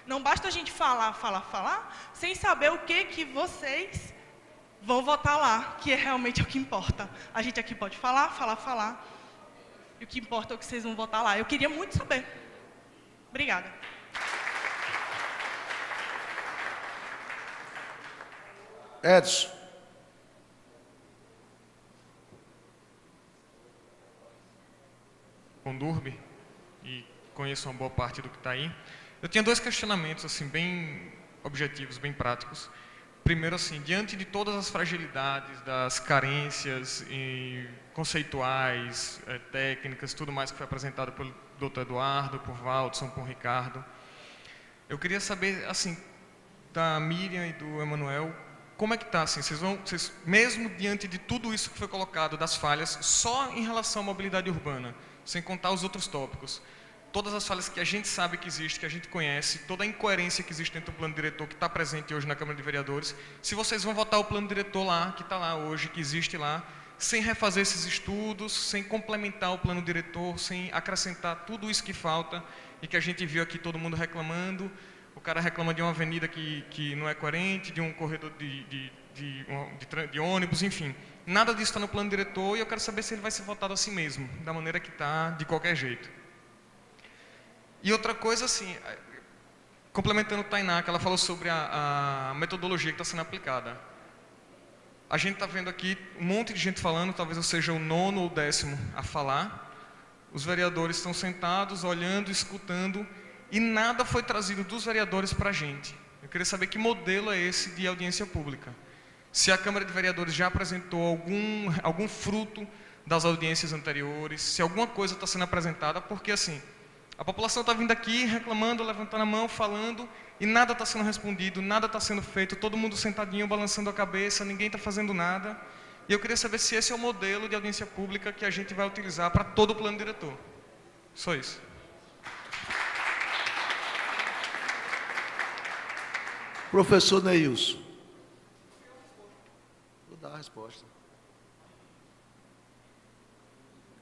Não basta a gente falar, falar, falar, sem saber o que vocês vão votar lá, que é realmente o que importa. A gente aqui pode falar, falar, falar, e o que importa é o que vocês vão votar lá. Eu queria muito saber. Obrigada. Edson. Condurbe e conheço uma boa parte do que está aí. Eu tinha dois questionamentos assim bem objetivos, bem práticos. Primeiro, assim, diante de todas as fragilidades, das carências conceituais, técnicas, tudo mais que foi apresentado pelo Dr. Eduardo, por Valdson, por Ricardo, eu queria saber, assim, da Miriam e do Emanuel, como é que está, assim, vocês, mesmo diante de tudo isso que foi colocado, das falhas, só em relação à mobilidade urbana, sem contar os outros tópicos, todas as falhas que a gente sabe que existe, que a gente conhece, toda a incoerência que existe dentro do plano diretor que está presente hoje na Câmara de Vereadores, se vocês vão votar o plano diretor lá, que está lá hoje, que existe lá, sem refazer esses estudos, sem complementar o plano diretor, sem acrescentar tudo isso que falta e que a gente viu aqui todo mundo reclamando. O cara reclama de uma avenida que não é coerente, de um corredor de ônibus, enfim. Nada disso está no plano diretor e eu quero saber se ele vai ser votado assim mesmo, da maneira que está, de qualquer jeito. E outra coisa, assim, complementando a Tainá, que ela falou sobre a metodologia que está sendo aplicada. A gente está vendo aqui um monte de gente falando, talvez eu seja o 9º ou 10º a falar. Os vereadores estão sentados, olhando, escutando, e nada foi trazido dos vereadores para a gente. Eu queria saber que modelo é esse de audiência pública. Se a Câmara de Vereadores já apresentou algum fruto das audiências anteriores, se alguma coisa está sendo apresentada, porque assim, a população está vindo aqui reclamando, levantando a mão, falando, e nada está sendo respondido, nada está sendo feito, todo mundo sentadinho, balançando a cabeça, ninguém está fazendo nada. E eu queria saber se esse é o modelo de audiência pública que a gente vai utilizar para todo o plano diretor. Só isso. Professor Neilson. Vou dar a resposta.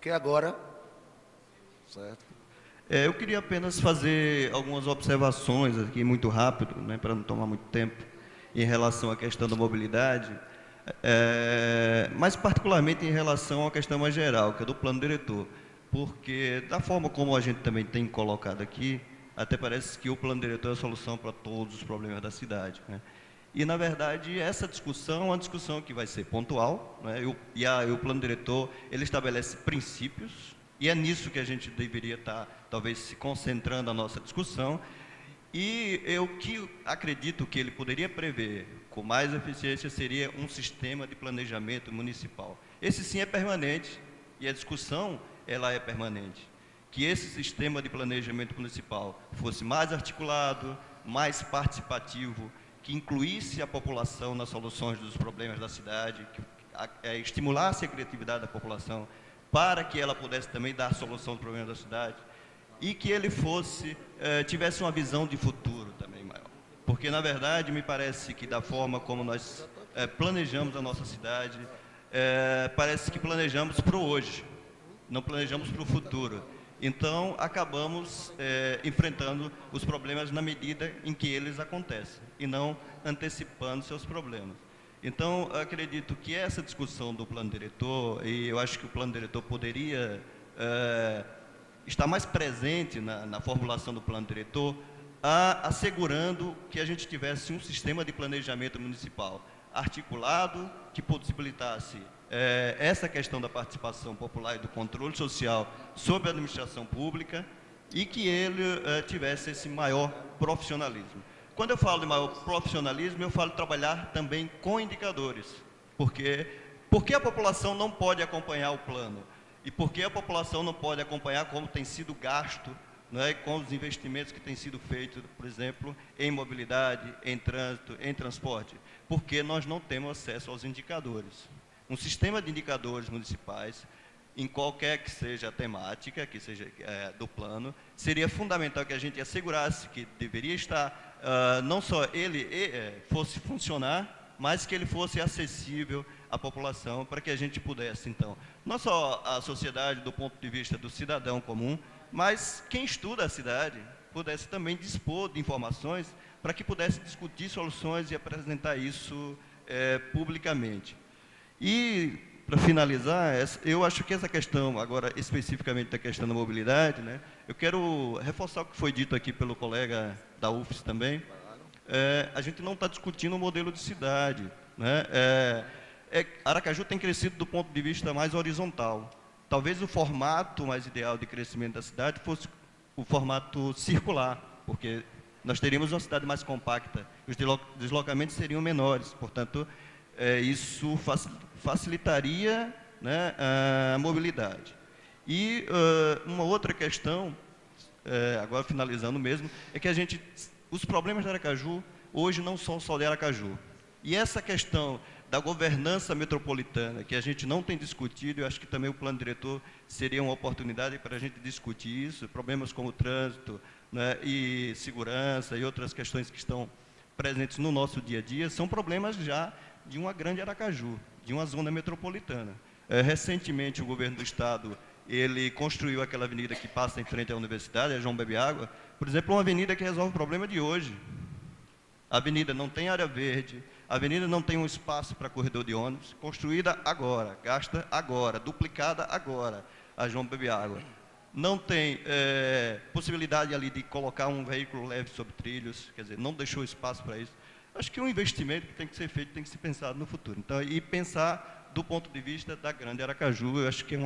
Que agora? Certo. Eu queria apenas fazer algumas observações aqui, muito rápido, né, para não tomar muito tempo, em relação à questão da mobilidade, mas particularmente em relação à questão mais geral, que é do plano diretor, porque da forma como a gente também tem colocado aqui, até parece que o plano diretor é a solução para todos os problemas da cidade, né? E, na verdade, essa discussão é uma discussão que vai ser pontual, né? E o plano diretor, ele estabelece princípios, e é nisso que a gente deveria estar, talvez, se concentrando a nossa discussão. E eu que acredito que ele poderia prever com mais eficiência seria um sistema de planejamento municipal. Esse sim é permanente, e a discussão, ela é permanente. Que esse sistema de planejamento municipal fosse mais articulado, mais participativo, que incluísse a população nas soluções dos problemas da cidade, que estimulasse a criatividade da população para que ela pudesse também dar solução aos problemas da cidade e que ele tivesse uma visão de futuro também maior. Porque, na verdade, me parece que da forma como nós planejamos a nossa cidade, parece que planejamos para o hoje, não planejamos para o futuro. Então, acabamos enfrentando os problemas na medida em que eles acontecem, e não antecipando seus problemas. Então, acredito que essa discussão do plano diretor, e eu acho que o plano diretor poderia estar mais presente na formulação do plano diretor, assegurando que a gente tivesse um sistema de planejamento municipal articulado, que possibilitasse essa questão da participação popular e do controle social sobre a administração pública e que ele tivesse esse maior profissionalismo. Quando eu falo de maior profissionalismo, eu falo de trabalhar também com indicadores. Porque a população não pode acompanhar o plano? E por que a população não pode acompanhar como tem sido gasto, né, com os investimentos que têm sido feitos, por exemplo, em mobilidade, em trânsito, em transporte? Porque nós não temos acesso aos indicadores. Um sistema de indicadores municipais, em qualquer que seja a temática, que seja do plano, seria fundamental que a gente assegurasse que deveria estar, não só ele fosse funcionar, mas que ele fosse acessível à população, para que a gente pudesse, então, não só a sociedade do ponto de vista do cidadão comum, mas quem estuda a cidade, pudesse também dispor de informações para que pudesse discutir soluções e apresentar isso publicamente. E, para finalizar, eu acho que essa questão, agora especificamente da questão da mobilidade, né, eu quero reforçar o que foi dito aqui pelo colega da UFES também. A gente não está discutindo o modelo de cidade, né? Aracaju tem crescido do ponto de vista mais horizontal. Talvez o formato mais ideal de crescimento da cidade fosse o formato circular, porque nós teríamos uma cidade mais compacta, os deslocamentos seriam menores, portanto, isso facilitaria, né, a mobilidade. E uma outra questão, agora finalizando mesmo, é que os problemas de Aracaju hoje não são só de Aracaju. E essa questão da governança metropolitana, que a gente não tem discutido, eu acho que também o plano diretor seria uma oportunidade para a gente discutir isso, problemas como trânsito, né, e segurança e outras questões que estão presentes no nosso dia a dia, são problemas já de uma grande Aracaju, de uma zona metropolitana. Recentemente, o governo do Estado, ele construiu aquela avenida que passa em frente à universidade, a João Bebiágua, por exemplo, uma avenida que resolve o problema de hoje. A avenida não tem área verde, a avenida não tem um espaço para corredor de ônibus, construída agora, gasta agora, duplicada agora, a João Bebiágua. Não tem possibilidade ali de colocar um veículo leve sobre trilhos, quer dizer, não deixou espaço para isso. Acho que um investimento que tem que ser feito, tem que ser pensado no futuro. Então, e pensar do ponto de vista da grande Aracaju, eu acho que,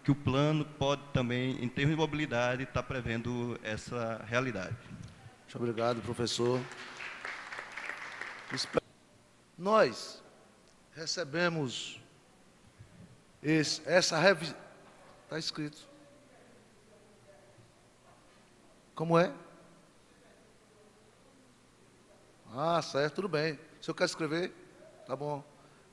que o plano pode também, em termos de mobilidade, estar prevendo essa realidade. Muito obrigado, professor. Nós recebemos essa revisão. Está escrito. Como é? Ah, certo, tudo bem. O senhor quer escrever? Tá bom.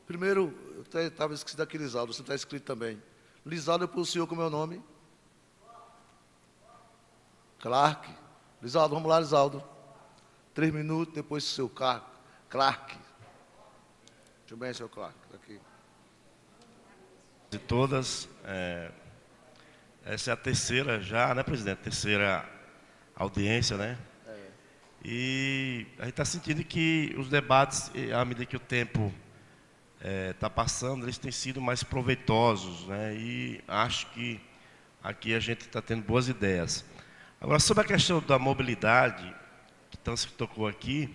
Primeiro, eu estava esquecido aqui, Lisaldo, você está escrito também. Lisaldo, para o senhor, como é o nome? Clark. Lisaldo, vamos lá, Lisaldo. 3 minutos, depois o seu Clark. Muito bem, senhor Clark, está aqui. De todas, essa é a terceira já, né, presidente? Terceira audiência, né? E a gente está sentindo que os debates, à medida que o tempo está passando, eles têm sido mais proveitosos, né? E acho que aqui a gente está tendo boas ideias. Agora, sobre a questão da mobilidade, que tanto se tocou aqui,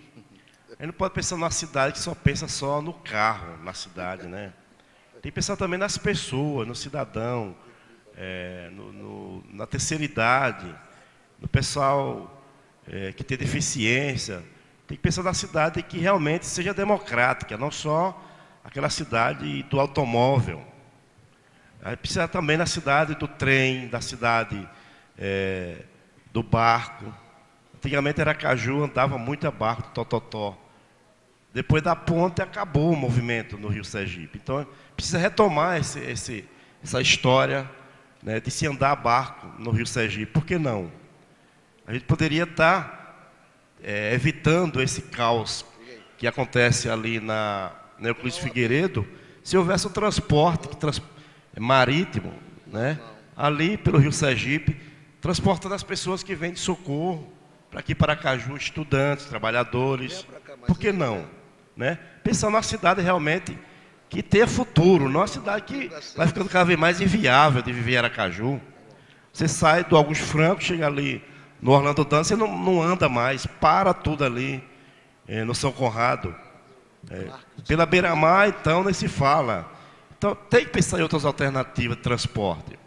a gente não pode pensar numa cidade que só pensa só no carro, na cidade, né? Tem que pensar também nas pessoas, no cidadão, na terceira idade, no pessoal que tem deficiência. Tem que pensar na cidade que realmente seja democrática, não só aquela cidade do automóvel. A gente precisa também na cidade do trem, da cidade do barco. Antigamente Aracaju andava muito a barco, tototó. Depois da ponte acabou o movimento no Rio Sergipe. Então precisa retomar essa história, né, de se andar a barco no Rio Sergipe. Por que não? A gente poderia estar evitando esse caos que acontece ali na Euclides Figueiredo, se houvesse um transporte marítimo, né, ali pelo Rio Sergipe, transportando as pessoas que vêm de socorro para aqui para Aracaju, estudantes, trabalhadores. Por que não? Né? Pensar numa cidade realmente que tenha futuro, não uma cidade que vai ficando cada vez mais inviável de viver em Aracaju. Você sai do Augusto Franco, chega ali no Orlando Dantas, você não anda mais, para tudo ali no São Conrado. Pela beira-mar, então, nem se fala. Então, tem que pensar em outras alternativas de transporte.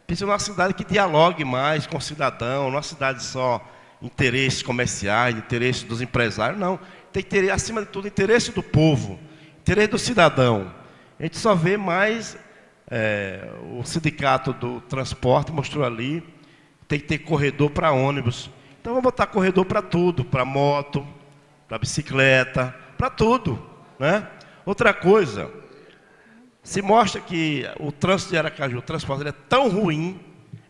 Pensa numa cidade que dialogue mais com o cidadão, numa cidade só interesses comerciais, interesses dos empresários, não. Tem que ter, acima de tudo, interesse do povo, interesse do cidadão. A gente só vê mais, o sindicato do transporte mostrou ali, tem que ter corredor para ônibus. Então, vamos botar corredor para tudo, para moto, para bicicleta, para tudo, né? Outra coisa, se mostra que o trânsito de Aracaju, o transporte, ele é tão ruim,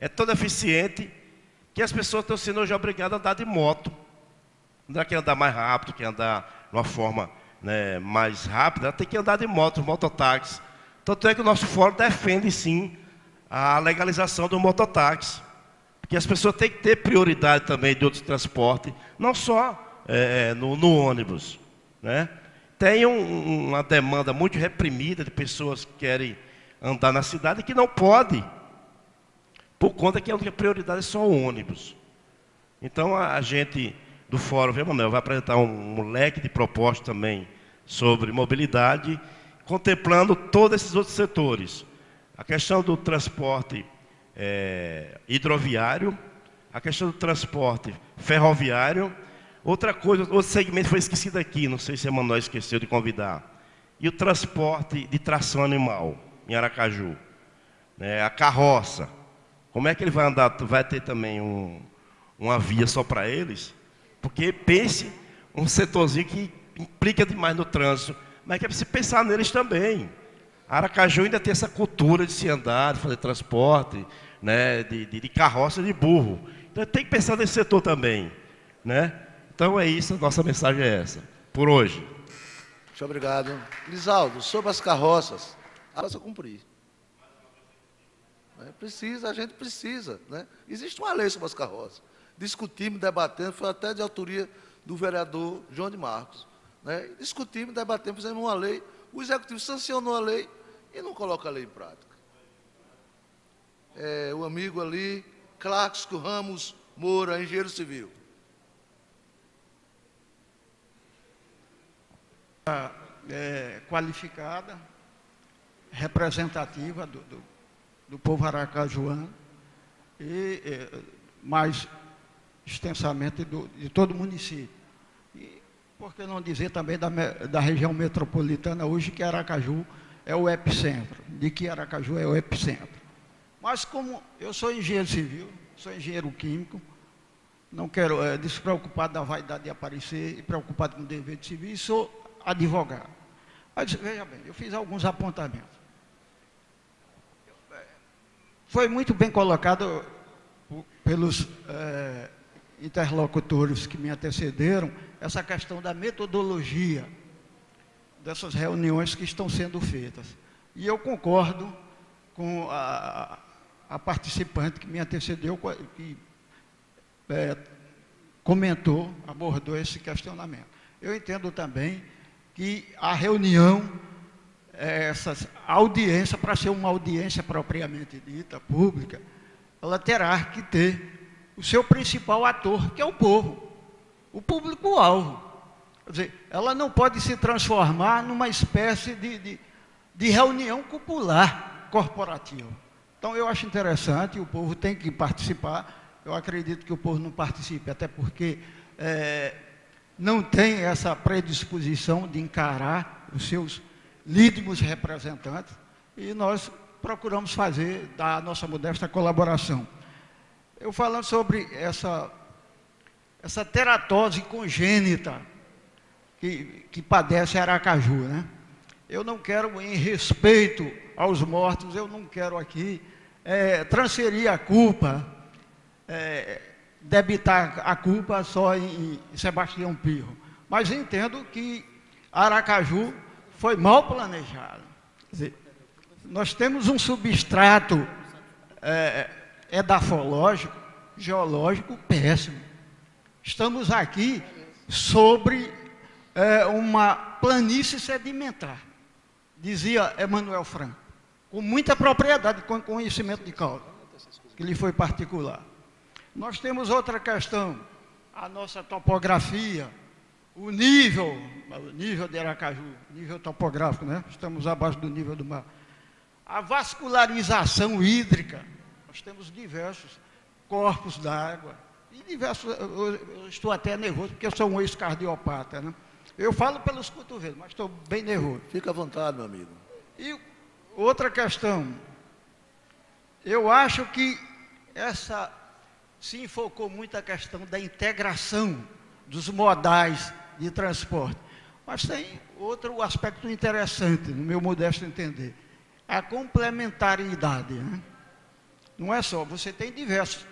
é tão deficiente, que as pessoas estão sendo hoje obrigadas a andar de moto. Não é que andar mais rápido, que andar de uma forma, né, mais rápida, tem que andar de moto, mototáxi. Tanto é que o nosso fórum defende, sim, a legalização do mototáxi. Porque as pessoas têm que ter prioridade também de outros transportes, não só no ônibus, né? Tem uma demanda muito reprimida de pessoas que querem andar na cidade e que não pode, por conta que a única prioridade é só o ônibus. Então a gente do Fórum Emanuel vai apresentar um leque de propostas também sobre mobilidade, contemplando todos esses outros setores. A questão do transporte hidroviário, a questão do transporte ferroviário. Outra coisa, outro segmento foi esquecido aqui, não sei se a Emanuel esqueceu de convidar. E o transporte de tração animal em Aracaju, né? A carroça. Como é que ele vai andar? Vai ter também uma via só para eles? Porque pense um setorzinho que implica demais no trânsito, mas que é preciso pensar neles também. Aracaju ainda tem essa cultura de se andar, de fazer transporte, né? de carroça e de burro. Então tem que pensar nesse setor também, né? Então é isso, a nossa mensagem é essa, por hoje. Muito obrigado. Lisaldo, sobre as carroças, a nossa cumprir. A gente precisa, né? Existe uma lei sobre as carroças. Discutimos, debatemos, foi até de autoria do vereador João de Marcos, né? Discutimos, debatemos, fizemos uma lei, o executivo sancionou a lei e não coloca a lei em prática. O amigo ali, Clarkson Ramos Moura, engenheiro civil. Qualificada, representativa do povo aracajuano e mais extensamente de todo o município. E por que não dizer também da região metropolitana hoje, que Aracaju é o epicentro, de que Aracaju é o epicentro. Mas como eu sou engenheiro civil, sou engenheiro químico, não quero despreocupado da vaidade de aparecer e preocupado com o dever de serviço, e sou advogado. Mas veja bem, eu fiz alguns apontamentos. Foi muito bem colocado pelos interlocutores que me antecederam essa questão da metodologia dessas reuniões que estão sendo feitas. E eu concordo com a participante que me antecedeu, que comentou, abordou esse questionamento. Eu entendo também que a reunião, essa audiência, para ser uma audiência propriamente dita, pública, ela terá que ter o seu principal ator, que é o povo, o público-alvo. Quer dizer, ela não pode se transformar numa espécie de reunião popular corporativa. Então, eu acho interessante, o povo tem que participar. Eu acredito que o povo não participe, até porque não tem essa predisposição de encarar os seus lídimos representantes, e nós procuramos fazer da nossa modesta colaboração. Eu falando sobre essa teratose congênita que padece Aracaju, né? Eu não quero, em respeito aos mortos, eu não quero aqui transferir a culpa, debitar a culpa só em Sebastião Pirro. Mas entendo que Aracaju foi mal planejado. Quer dizer, nós temos um substrato edafológico, geológico péssimo. Estamos aqui sobre uma planície sedimentar, dizia Emanuel Franco, com muita propriedade, com conhecimento de causa, que lhe foi particular. Nós temos outra questão, a nossa topografia, o nível de Aracaju, nível topográfico, né? Estamos abaixo do nível do mar. A vascularização hídrica, nós temos diversos corpos d'água, e diversos, eu estou até nervoso, porque eu sou um ex-cardiopata, né? Eu falo pelos cotovelos, mas estou bem nervoso. Fica à vontade, meu amigo. E outra questão, eu acho que se enfocou muito a questão da integração dos modais de transporte. Mas tem outro aspecto interessante, no meu modesto entender, a complementariedade, né? Não é só, você tem diversos.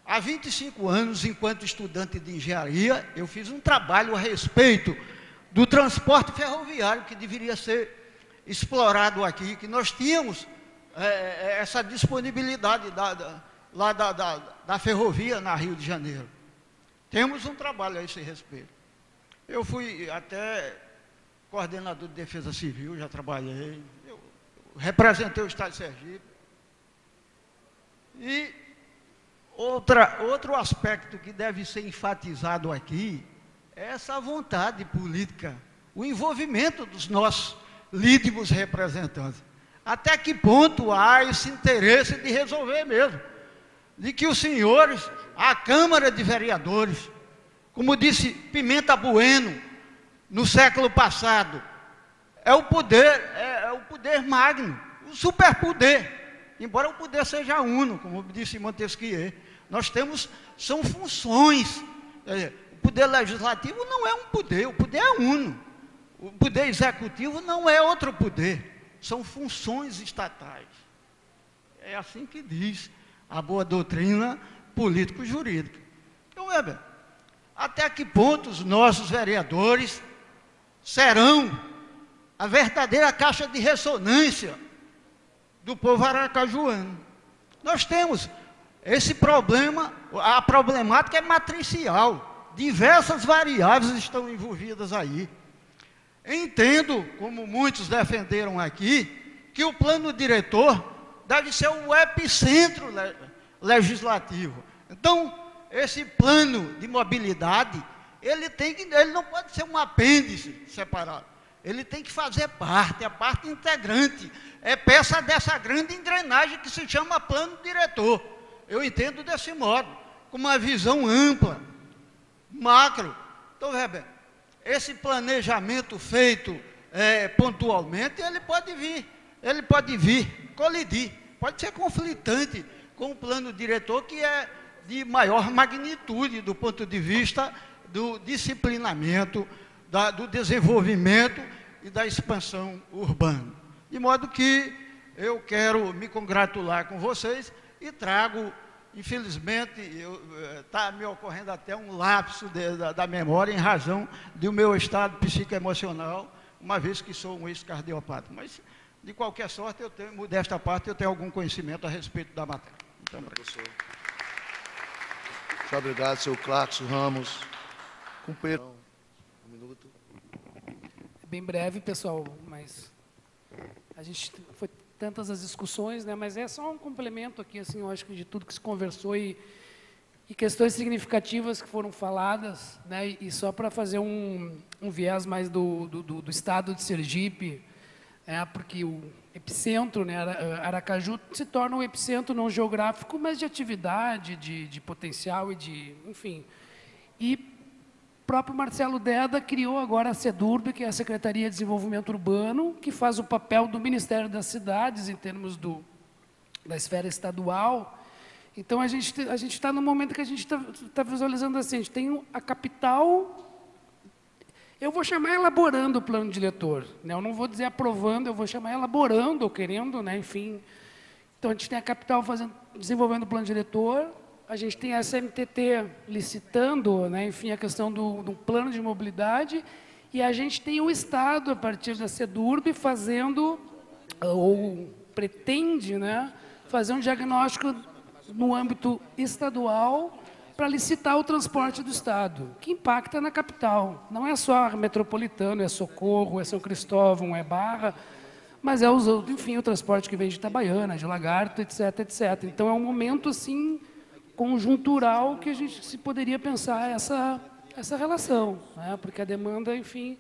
Há 25 anos, enquanto estudante de engenharia, eu fiz um trabalho a respeito do transporte ferroviário, que deveria ser explorado aqui, que nós tínhamos essa disponibilidade lá da ferrovia na Rio de Janeiro. Temos um trabalho a esse respeito. Eu fui até coordenador de defesa civil, já trabalhei, eu representei o Estado de Sergipe. E outro aspecto que deve ser enfatizado aqui é essa vontade política, o envolvimento dos nossos líderes representantes. Até que ponto há esse interesse de resolver mesmo? De que os senhores, a Câmara de Vereadores, como disse Pimenta Bueno, no século passado, é o poder magno, o superpoder, embora o poder seja uno, como disse Montesquieu. Nós temos, são funções, o poder legislativo não é um poder, o poder é uno. O poder executivo não é outro poder, são funções estatais. É assim que diz a boa doutrina político-jurídica. Então, Weber, até que ponto os nossos vereadores serão a verdadeira caixa de ressonância do povo aracajuano? Nós temos esse problema, a problemática é matricial, diversas variáveis estão envolvidas aí. Entendo, como muitos defenderam aqui, que o plano diretor deve ser o epicentro legislativo. Então, esse plano de mobilidade, ele não pode ser um apêndice separado. Ele tem que fazer parte, a parte integrante. É peça dessa grande engrenagem que se chama plano diretor. Eu entendo desse modo, com uma visão ampla, macro. Então, Weber, esse planejamento feito pontualmente, ele pode vir colidir, pode ser conflitante com o plano diretor, que é de maior magnitude do ponto de vista do disciplinamento, do desenvolvimento e da expansão urbana. De modo que eu quero me congratular com vocês e trago, infelizmente, está me ocorrendo até um lapso da memória em razão do meu estado psicoemocional, uma vez que sou um ex-cardiopata. Mas, de qualquer sorte, desta parte, eu tenho algum conhecimento a respeito da matéria. Então, professor. Muito obrigado, senhor Clarkson Ramos. Companheiro, um minuto. Bem breve, pessoal, mas a gente foi tantas as discussões, né? Mas é só um complemento aqui, assim, eu acho que de tudo que se conversou e questões significativas que foram faladas, né? E só para fazer um viés mais do estado de Sergipe, porque o epicentro, né, Aracaju, se torna um epicentro não geográfico, mas de atividade, de potencial e de, enfim. E o próprio Marcelo Deda criou agora a SEDURB, que é a Secretaria de Desenvolvimento Urbano, que faz o papel do Ministério das Cidades, em termos da esfera estadual. Então, a gente está no momento que a gente está visualizando assim, a gente tem a capital, eu vou chamar elaborando o plano diretor, né? Eu não vou dizer aprovando, eu vou chamar elaborando, ou querendo, né? Enfim. Então, a gente tem a capital desenvolvendo o plano diretor, a gente tem a SMTT licitando, né, enfim, a questão do plano de mobilidade, e a gente tem o Estado, a partir da SEDURB, fazendo, ou pretende, né, fazer um diagnóstico no âmbito estadual para licitar o transporte do Estado, que impacta na capital. Não é só metropolitano, é Socorro, é São Cristóvão, é Barra, mas é, enfim, o transporte que vem de Itabaiana, de Lagarto, etc, etc. Então, é um momento, assim, conjuntural que a gente se poderia pensar essa relação, né? Porque a demanda, enfim,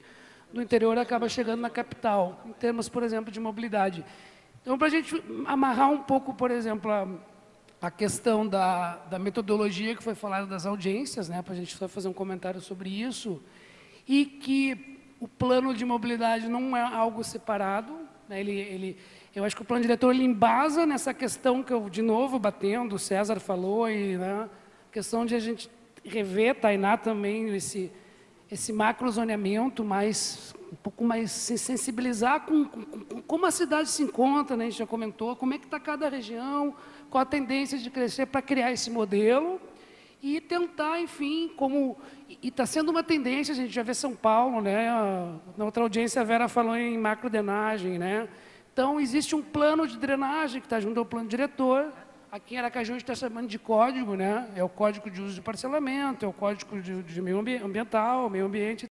do interior acaba chegando na capital, em termos, por exemplo, de mobilidade. Então, para a gente amarrar um pouco, por exemplo, a questão da metodologia que foi falada das audiências, né? Para a gente só fazer um comentário sobre isso, e que o plano de mobilidade não é algo separado, né? Eu acho que o plano diretor ele embasa nessa questão que eu, de novo, batendo, o César falou, e a questão de a gente rever, Tainá também, esse macrozoneamento, um pouco mais se sensibilizar com como a cidade se encontra, né? A gente já comentou, como é que está cada região, qual a tendência de crescer para criar esse modelo e tentar, enfim, e está sendo uma tendência, a gente já vê São Paulo, né? Na outra audiência a Vera falou em macrodrenagem, né? Então, existe um plano de drenagem que está junto ao plano diretor, aqui em Aracaju a gente está chamando de código, né? É o Código de Uso de Parcelamento, é o Código de Meio Ambiental, Meio Ambiente.